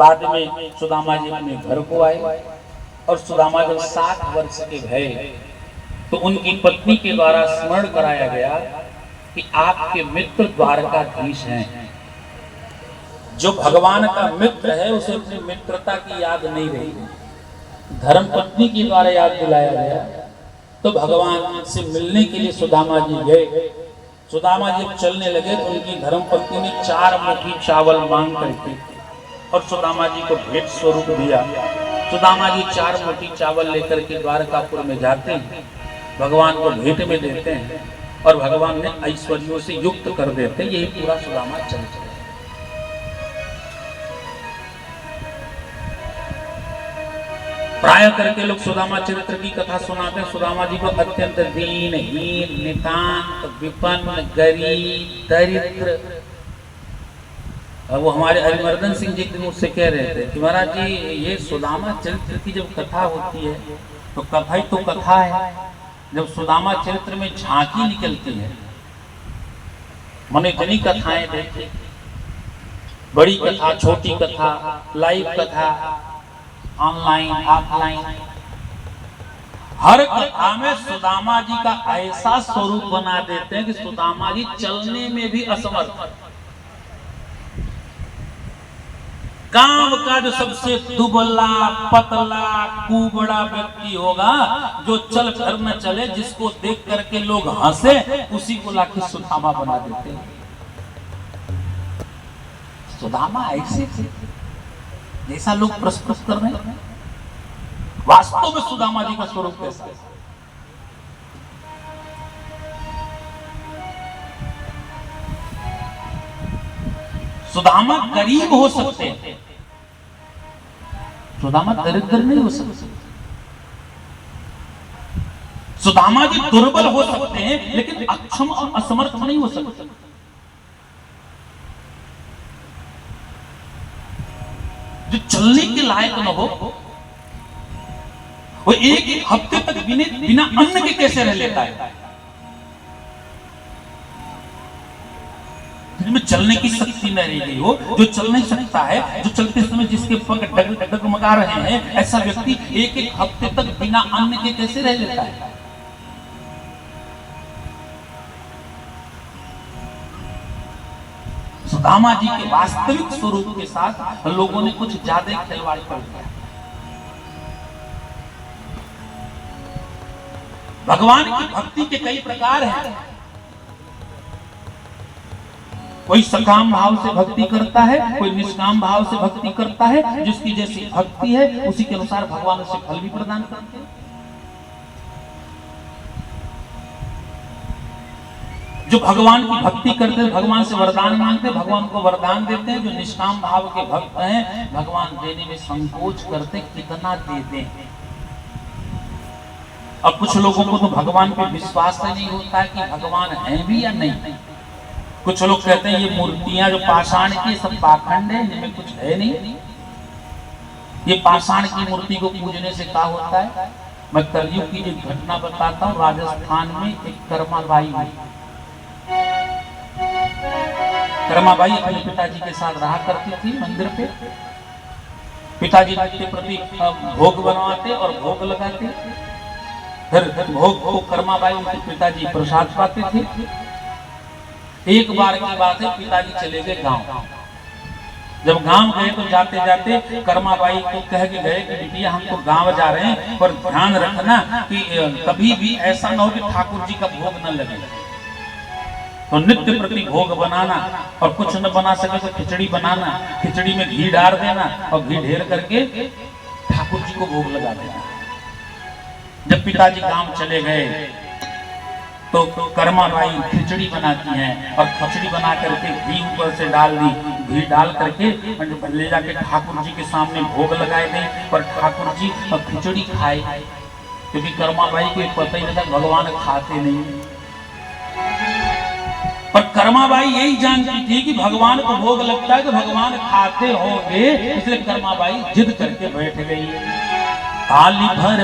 बाद में सुदामा जी अपने घर को आए और सुदामा जब 60 वर्ष के भय तो उनकी पत्नी के द्वारा स्मरण कराया गया कि आपके मित्र द्वारकाधीश हैं। जो भगवान का मित्र है उसे अपनी मित्रता की याद नहीं रही, धर्म पत्नी के द्वारा याद दिलाया गया। तो भगवान से मिलने के लिए सुदामा जी गए। सुदामा जब चलने लगे तो उनकी धर्म पत्नी ने 4 मुट्ठी चावल मांग करके और सुदामा जी को भेंट स्वरूप दिया। सुदामा जी 4 मुट्ठी चावल लेकर के द्वारकापुर में जाते हैं, भगवान को भेंट में देते हैं और भगवान ने ऐश्वर्यों से युक्त कर देते हैं। यही पूरा सुदामा चरित्र है। प्राय करके लोग सुदामा चरित्र की कथा सुनाते हैं। सुदामा जी को अत्यंत दीनहीन, नितांत, विपन्न, गरीब, दरिद्र। वो हमारे हरिमर्दन सिंह जी मुझसे कह रहे थे कि महाराज जी ये सुदामा चरित्र की जब कथा होती है तो कथा ही तो कथा है। जब सुदामा चरित्र में झांकी निकलती है, मन इतनी कथाएं देखी, बड़ी कथा, छोटी कथा, लाइव कथा, ऑनलाइन, ऑफलाइन, हर कथा में सुदामा जी का ऐसा स्वरूप बना देते हैं कि सुदामा जी चलने में भी असमर्थ। गांव का जो सबसे दुबला, पतला, कुबड़ा व्यक्ति होगा, जो चल कर न चले, जिसको देख करके लोग हंसे, उसी को लाके सुदामा बना देते हैं। सुदामा ऐसे थे जैसा लोग प्रस्तुत कर रहे हैं। वास्तव में सुदामा जी का स्वरूप कैसा है? सुदामा गरीब हो सकते हैं, सुदामा दरिद्र नहीं हो सकते। सुदामा जी दुर्बल हो सकते हैं लेकिन अक्षम और असमर्थ नहीं हो सकते। जो चलने के लायक न हो, वो एक हफ्ते तक बिना अन्न के कैसे रह लेता है? जिसमें चलने की शक्ति न रह गई हो, जो चल नहीं सकता है, जो चलते समय जिसके पग डगमगा रहे हैं, ऐसा व्यक्ति एक हफ्ते तक बिना अन्न के कैसे रह लेता है? सुदामा जी के वास्तविक स्वरूप के साथ लोगों ने कुछ ज्यादा खिलवाड़ कर दिया। भगवान की भक्ति के कई प्रकार हैं। कोई सकाम भाव से भक्ति करता है, कोई निष्काम भाव से भक्ति करता है। जिसकी जैसी भक्ति है उसी के अनुसार भगवान उसे फल भी प्रदान करते हैं। जो भगवान की भक्ति करते हैं, भगवान से वरदान मांगते हैं, भगवान को वरदान देते हैं। जो निष्काम भाव के भक्त हैं, भगवान देने में संकोच करते, कितना दे दें। अब कुछ लोगों को तो भगवान पे विश्वास नहीं होता है कि भगवान है भी या नहीं। कुछ लोग कहते हैं ये मूर्तियां जो पाषाण की सब पाखंड है, इनमें कुछ है नहीं। ये पाषाण की मूर्ति को पूजने से क्या होता है? मैं कलयुग की एक घटना बताता हूँ। राजस्थान में एक कर्माबाई हुई। कर्माबाई अपने पिताजी के साथ रहा करती थी मंदिर पे। पिताजी के प्रति भोग बनवाते और भोग लगाते। फिर भोग को कर्माबाई उनके पिताजी प्रसाद पाते थे। एक बार की बात है, पिताजी चले गए गांव। जब गांव गए तो जाते जाते कर्माबाई को कह के गए कि बिटिया हम तो गांव जा रहे हैं, पर ध्यान रखना कि कभी भी ऐसा न हो कि ठाकुर जी का भोग न लगे। तो नित्य प्रति भोग बनाना, और कुछ न बना सके तो खिचड़ी बनाना, खिचड़ी में घी डाल देना और घी ढेर करके ठाकुर जी को भोग लगा देना। जब पिताजी गांव चले गए तो कर्माबाई खिचड़ी बनाती हैं और खिचड़ी बना करके घी ऊपर से डाल दी। घी डाल करके ले जाके ठाकुर जी के सामने भोग लगाए गए, पर ठाकुर जी खिचड़ी खाए, क्योंकि कर्माबाई को पता ही नहीं था भगवान खाते नहीं। पर कर्माबाई यही जानती थी कि भगवान को भोग लगता है तो भगवान खाते होंगे, इसलिए कर्माबाई जिद करके बैठ गई। थाली भर